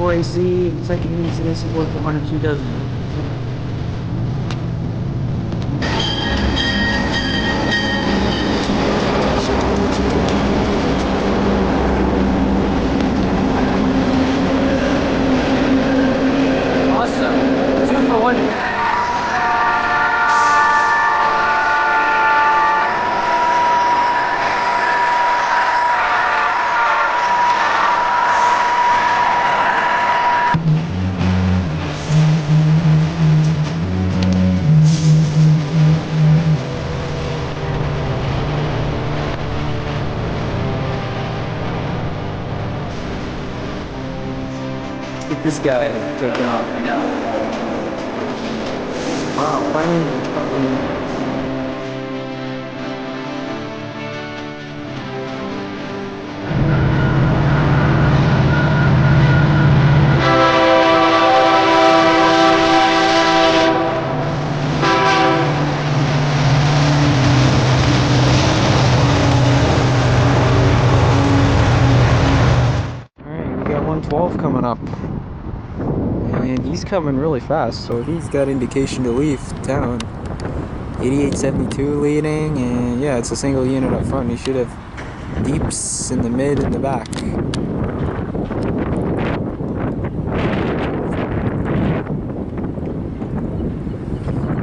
4 AC, it's like it needs an AC 400, she doesn't. Awesome. 2 for 1. Get this guy taken off. Wow, finally. Alright, we got 112 coming up. And he's coming really fast, so he's got indication to leave town. 8872 leading, and yeah, it's a single unit up front. He should have deeps in the mid and the back.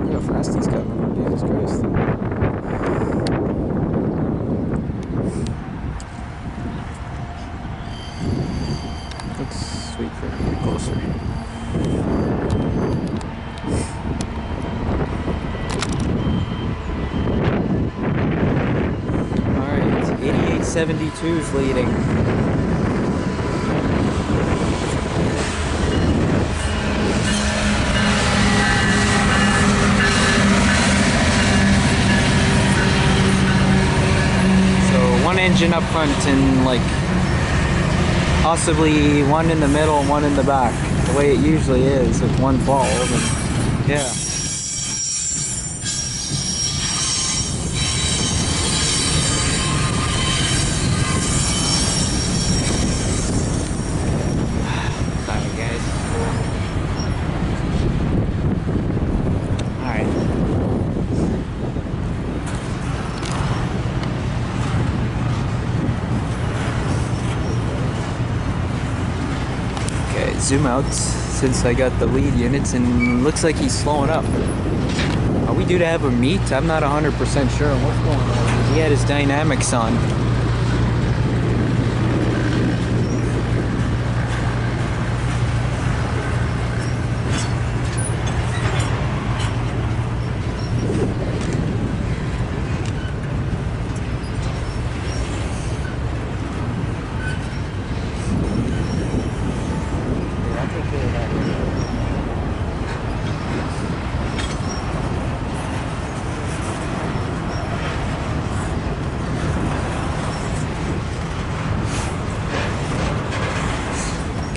Look how fast he's coming, Jesus Christ. Let's wait for him to get closer. Alright, 8872's leading. So 1 engine up front and like possibly 1 in the middle and 1 in the back, the way it usually is with 112. And yeah. Sorry guys. Alright. Zoom out since I got the lead units, and looks like he's slowing up. Are we due to have a meet? I'm not 100% sure on what's going on. He had his dynamics on.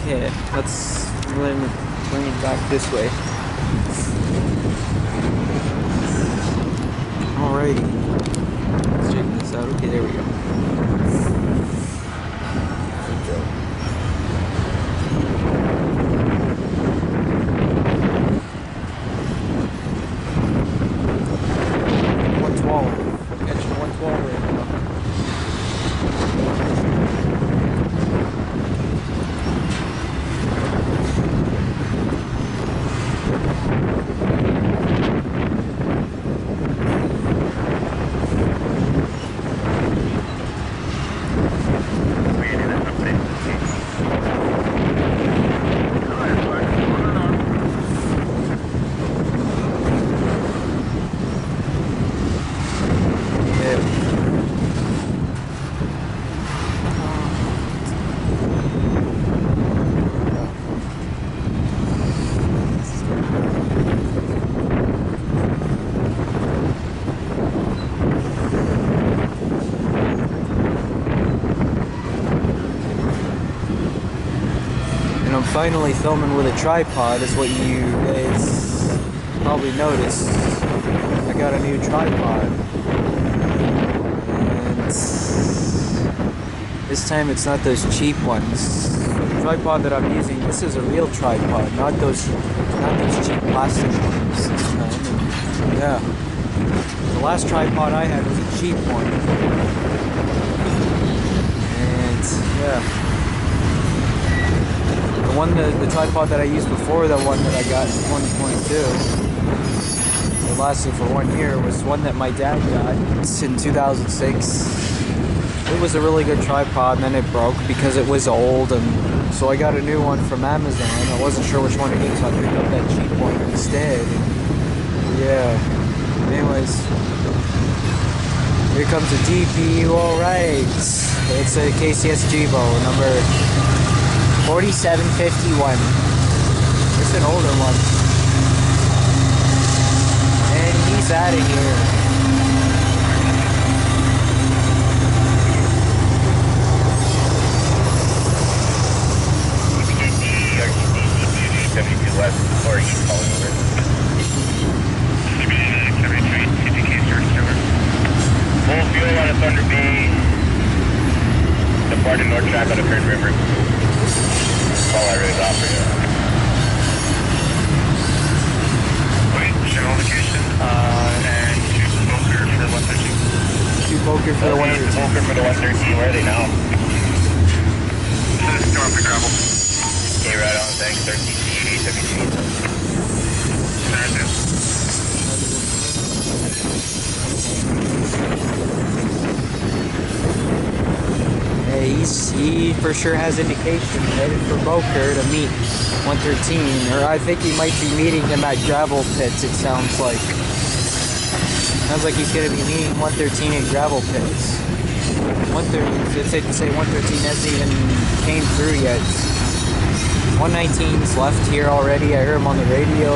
Okay, let's bring it back this way. Alrighty. Let's check this out. Okay, there we go. I'm finally filming with a tripod, is what you guys probably noticed. I got a new tripod. And This time it's not those cheap ones. The tripod that I'm using, this is a real tripod, not those cheap plastic ones this time. And yeah. The last tripod I had was a cheap one. And yeah. The tripod that I used before, the one that I got in 2022, it lasted for 1 year, was one that my dad got in 2006. It was a really good tripod, and then it broke because it was old, and so I got a new one from Amazon. I wasn't sure which one to get, so I picked up that cheap one instead. And yeah. Anyways, here comes a DPU. Alright, it's a KCS Jibo number 4751. It's an older one. And he's out of here. West, or are you calling over? Full fuel on a Thunder Bay. Departing north track on the Kern River. That's all I really got for you. Wait, general location, and 2 Boker for the 113. 2 Boker for the 113. Boker for the 113, where are they now? North of gravel. Okay, right on, thanks, 13. Hey, he for sure has indication headed for Boker to meet 113, or I think he might be meeting him at gravel pits. It sounds like he's going to be meeting 113 at gravel pits. 113, it's safe to say 113 hasn't even came through yet. 119's left here already. I heard him on the radio.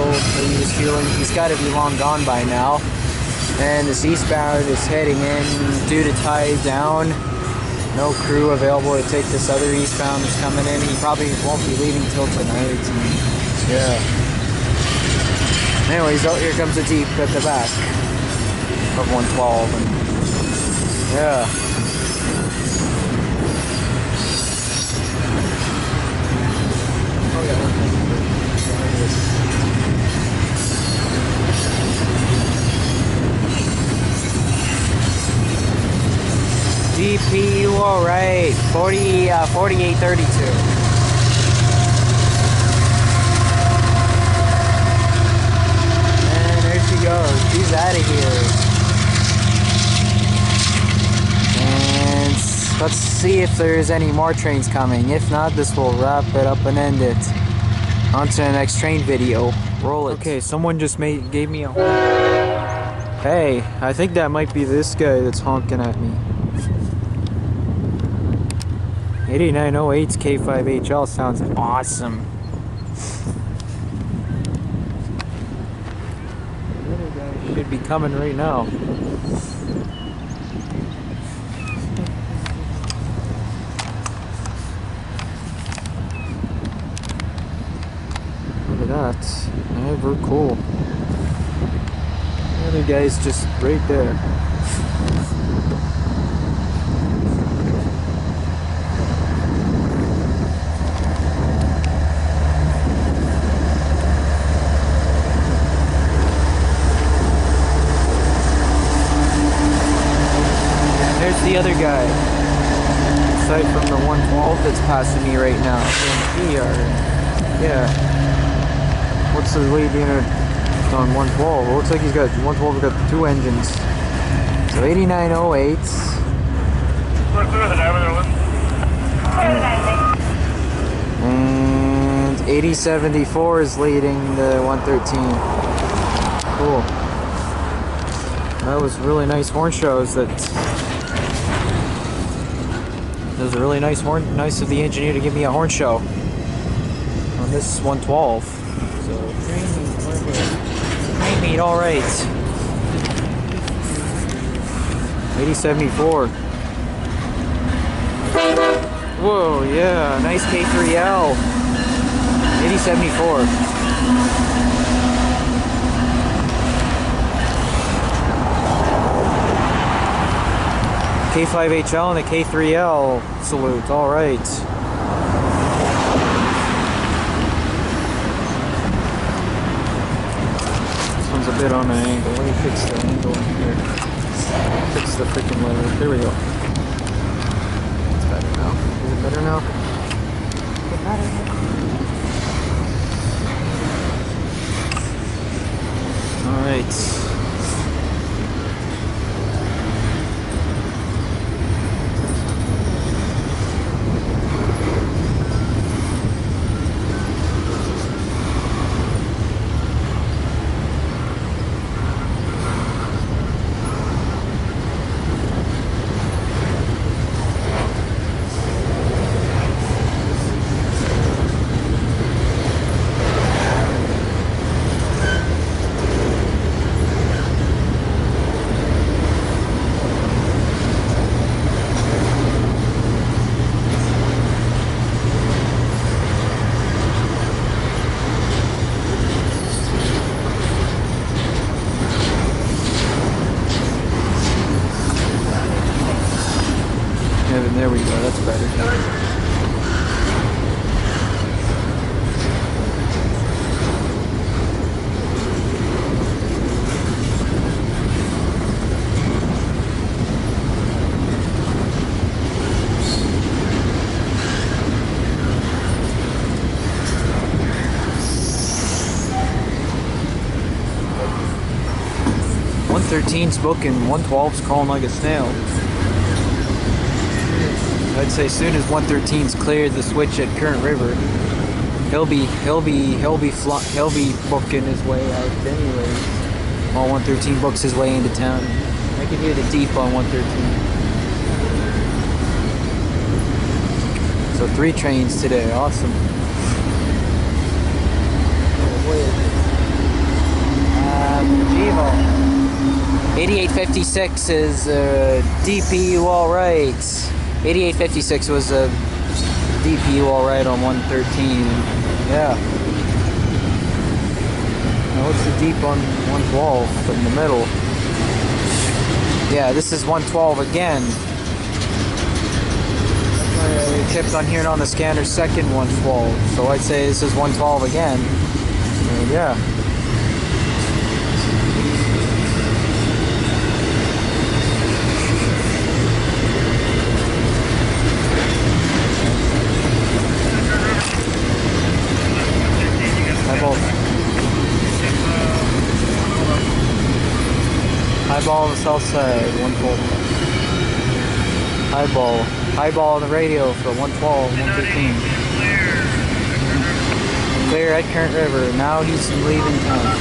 He's got to be long gone by now. And this eastbound is heading in due to tide down. No crew available to take this other eastbound that's coming in. He probably won't be leaving till tonight. Yeah. Anyways, oh, here comes the Jeep at the back of 112. And yeah. GPU, alright, 4832. And there she goes, she's out of here. And let's see if there's any more trains coming. If not, this will wrap it up and end it. On to the next train video. Roll it. Okay, someone just gave me a honk. Hey, I think that might be this guy that's honking at me. 8908's K5HL sounds awesome. The other guy should be coming right now. Look at that. Yeah, very cool. The other guy's just right there. The other guy, aside from the 112 that's passing me right now. Yeah. What's the lead unit on 112? It looks like 112 got 2 engines. So 8908. And 8074 is leading the 113. Cool. That was really nice horn shows. That was a really nice of the engineer to give me a horn show on this 112. So train meet, all right. 8074. Whoa, yeah, nice K3L. 8074. K5HL and a K3L salute. All right. This one's a bit on an angle. Let me fix the angle here. Fix the freaking lever. There we go. It's better now. Is it better now? It's better now. All right. There we go, that's better. .113's booking, 112's crawling like a snail. I'd say as soon as 113's cleared the switch at Current River, he'll be booking his way out anyways. While 113 books his way into town. I can hear the deep on 113. So 3 trains today, awesome. 8856 is DPU all right. 8856 was a DPU all right on 113. Yeah. Now what's the deep on 112 in the middle? Yeah, this is 112 again. I kept on hearing on the scanner second 112, so I'd say this is 112 again. And yeah. Highball on the south side, 112. Highball on the radio for 112, 113. Clear at Current River. Now he's leaving town.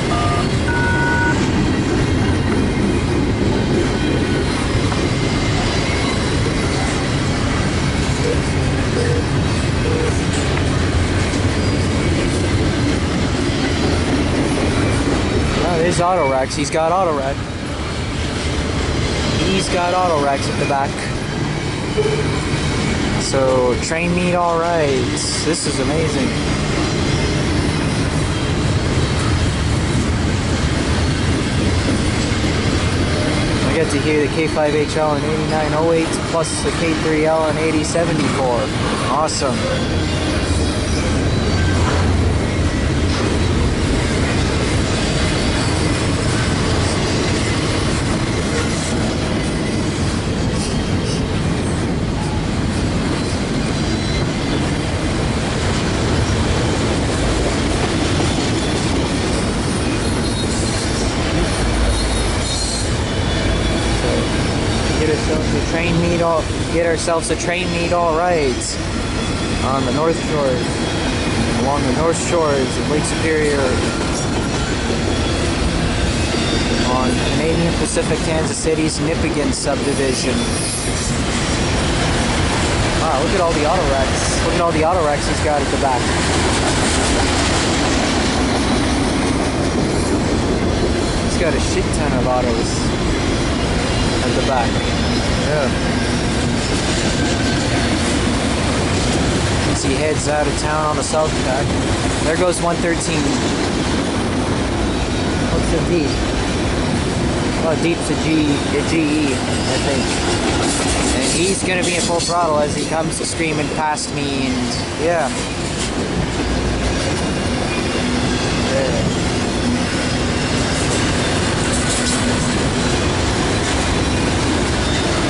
Oh, there's auto racks. He's got auto rack. He's got auto racks at the back. So train meet all right. This is amazing. I get to hear the K5HL in 8908 plus the K3L in 8074. Awesome. Get ourselves a train meet all right on the North Shores, along the North Shores of Lake Superior, on Canadian Pacific Kansas City's Nipigon subdivision. Wow, look at all the auto racks. Look at all the auto racks he's got at the back. He's got a shit ton of autos at the back. Yeah. As he heads out of town on the south track. There goes 113. What's the deep? Well, Deep's a GE, I think. And he's gonna be in full throttle as he comes screaming past me, and yeah.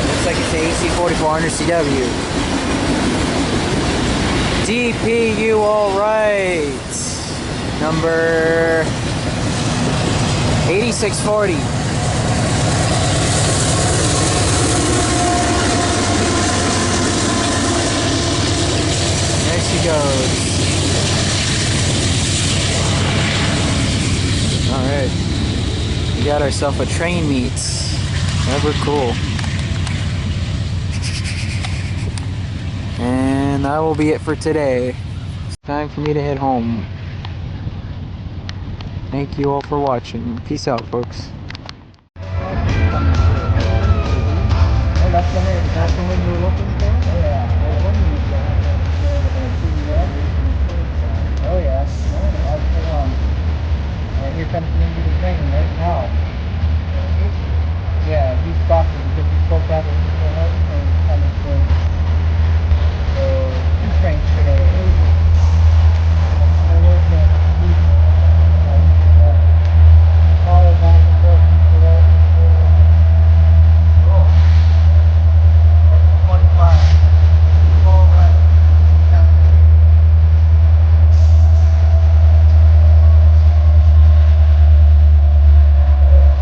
Looks like it's a AC4400 CW. DPU, alright. Number 8640. There she goes. Alright. We got ourselves a train meet. Ever cool. And that will be it for today. It's time for me to head home. Thank you all for watching. Peace out, folks. Oh, that's the way you were looking?